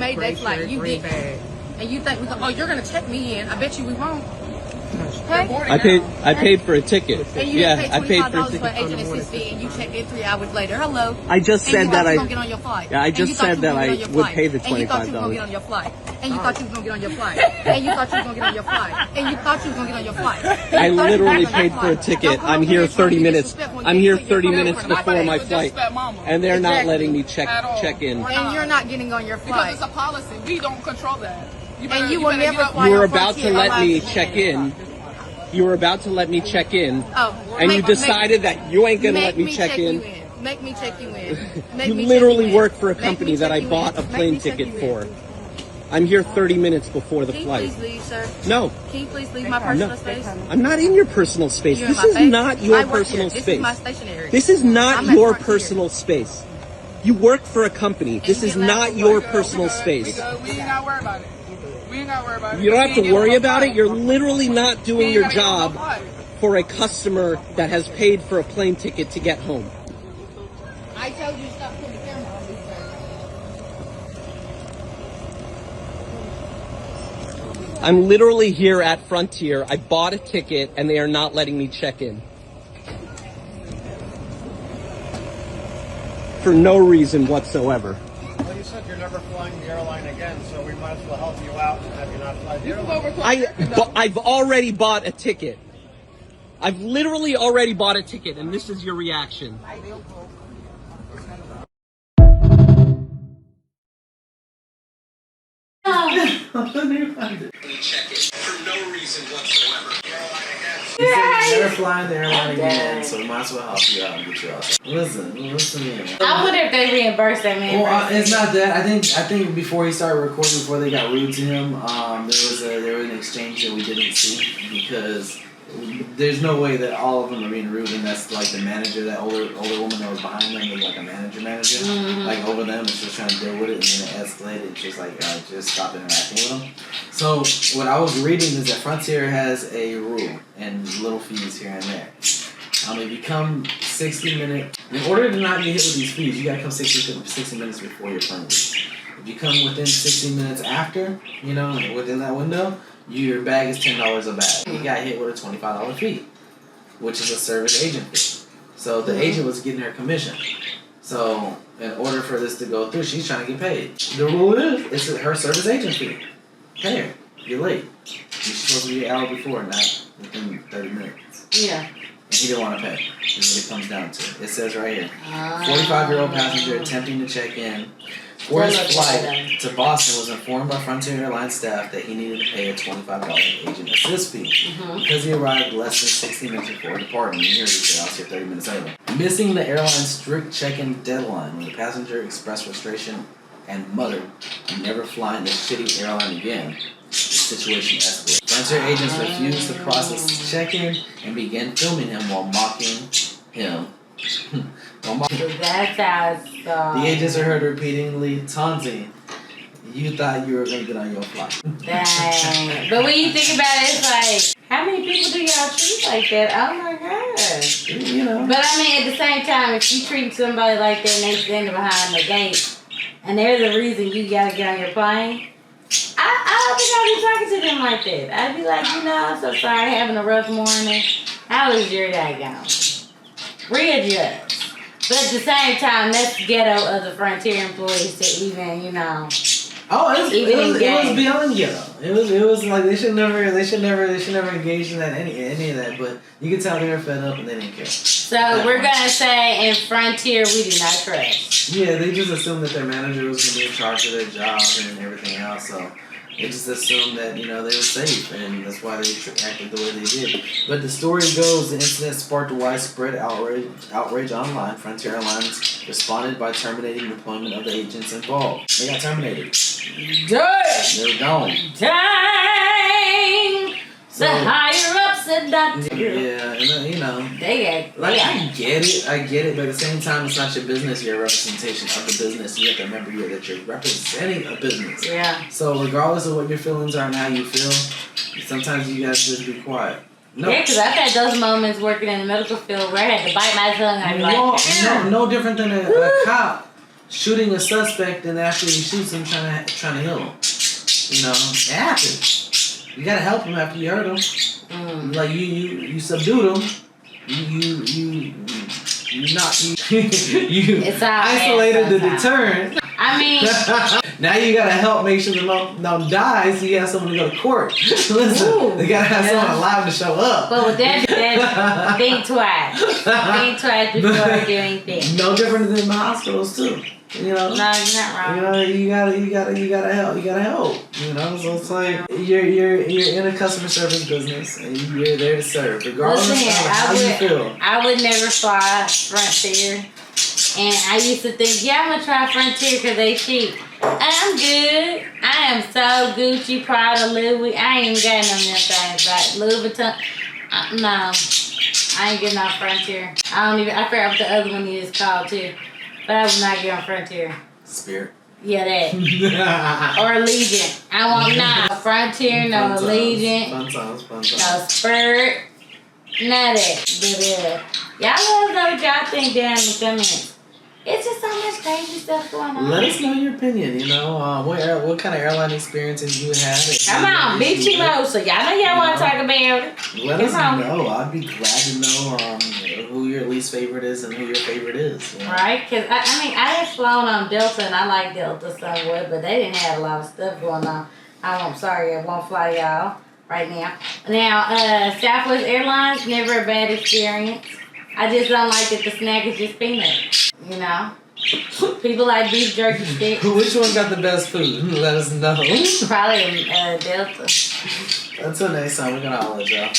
made that flight. You did. And you think you're gonna check me in? I bet you we won't. Okay? I paid for a ticket. And you paid $25 for agent assist fee, and you checked in 3 hours later. Hello. I just said that I. Get on your flight. Yeah, I just said that I would pay the $25. And you thought you was gonna get on your flight. And you thought you was gonna get on your flight. And you thought you was gonna get on your flight. And you thought you was gonna get on your flight. I literally paid for a ticket. I'm here 30 minutes. I'm here 30 minutes before my flight, and they're not letting me check in. And you're not getting on your flight. Because it's a policy. We don't control that. And you will never fly. You were about to let me check in. You were about to let me check in, and you decided that you ain't gonna let me check in. Make me check you in. You literally work for a company that I bought a plane ticket for. I'm here 30 minutes before the flight. Can you please leave, sir? No. Can you please leave my personal space? I'm not in your personal space. This is not your personal space. This is my stationery. This is not your personal space. You work for a company. This is not your personal space. We ain't gotta worry about it. We ain't gotta worry about it. You don't have to worry about it. You're literally not doing your job for a customer that has paid for a plane ticket to get home. I told you to stop putting the camera on me, sir. I'm literally here at Frontier. I bought a ticket and they are not letting me check in. For no reason whatsoever. Well, you said you're never flying the airline again, so we might as well help you out and have you not fly the airline. I've already bought a ticket. I've literally already bought a ticket, and this is your reaction. Check it for no reason whatsoever. You said you're never flying the airline again, so we might as well help you out and get you out. Listen here. I wonder if they reimburse that man. Well, it's not that. I think before he started recording, before they got rude to him, there was an exchange that we didn't see because there's no way that all of them are being rude, and that's like the manager, that older woman that was behind them was like a manager, like over them, and she was trying to deal with it, and then it escalated. She was like, just stop interacting with them. So what I was reading is that Frontier has a rule and little fees here and there. If you come 60 minutes, in order to not get hit with these fees, you gotta come 60 minutes before your plane leaves. If you come within 60 minutes after, within that window, your bag is $10 a bag. You got hit with a $25 fee, which is a service agent fee. So the agent was getting her commission. So in order for this to go through, she's trying to get paid. The rule is, it's her service agent fee. Pay her. You're late. You're supposed to be an hour before, not within 30 minutes. Yeah. And he didn't want to pay. That's what it comes down to. It says right here, 45-year-old passenger attempting to check in for his flight to Boston was informed by Frontier Airlines staff that he needed to pay a $25 agent assist fee because he arrived less than 60 minutes before departing. You hear he said, I was here 30 minutes early. Missing the airline's strict check-in deadline when the passenger expressed frustration and muttered, "I'm never flying this shitty airline again." The situation escalated. Frontier agents refused to process check-in and began filming him while mocking him. That's how it's The agents are heard repeatedly taunting, "You thought you were going to get on your flight." Dang. But when you think about it, it's like, how many people do y'all treat like that? Oh my God. But I mean, at the same time, if you treat somebody like that and they standing behind the gate and they're the reason you got to get on your plane, I don't think I'd be talking to them like that. I'd be like, I'm so sorry, having a rough morning. How was your day going? Readjust. But at the same time, that's ghetto of the Frontier employees to even, Oh, it was beyond ghetto. It was like they should never engage in that any of that. But you can tell they were fed up and they didn't care. So we're gonna say in Frontier we do not trust. Yeah, they just assumed that their manager was gonna be in charge of their job and everything else. So they just assumed that they were safe, and that's why they acted the way they did. But the story goes, the incident sparked widespread outrage online. Frontier Airlines responded by terminating deployment of the agents involved. They got terminated. Dang! They were gone. Dang! So, the higher ups said that. Yeah, and I get it, but at the same time, it's not your business. You're a representation of the business. You have to remember that you're representing a business. Yeah. So regardless of what your feelings are and how you feel, sometimes you guys just be quiet. No. Yeah, because I've had those moments working in the medical field where I had to bite my tongue and I'd be like, no different than a cop shooting a suspect and after he shoots him, trying to heal him. You know, it happens. You gotta help him after you hurt him. Like you subdued him. You isolated the deterrent. I mean, now you gotta help make sure the no dies. So you have someone to go to court. Listen, they gotta have someone alive to show up. But with that, think twice. Think twice before you do anything. No different than the hospitals too. You know, no, you're not wrong. You know, you gotta help. You gotta help. You know, so it's like you're in a customer service business and you're there to serve, regardless of how you feel. I would never fly Frontier, and I used to think, I'm gonna try Frontier because they cheap. I'm good. I am so Gucci, Prada, Louis. I ain't even got none of them things. Like Louis Vuitton. No, I ain't getting off Frontier. I forgot what the other one is called too. But I would not get on Frontier. Spirit. Yeah, that. Or Allegiant. I want no Frontier, no Allegiant. Fun times. No Spirit. None of that. But y'all let us know what y'all think down in the comments. It's just so much crazy stuff going on. Let us know your opinion. You know, what kind of airline experiences you had. Come on, Big Chimo. So y'all know y'all want to talk about it. Let us know. I'd be glad to know who your least favorite is and who your favorite is. You know? Right? Because, I had flown on Delta, and I like Delta somewhat, but they didn't have a lot of stuff going on. I'm sorry, I won't fly y'all right now. Now, Southwest Airlines, never a bad experience. I just don't like that the snack is just peanut. You know? People like beef jerky sticks. Which one got the best food? Let us know. Probably Delta. Until next time, we're gonna holler at y'all.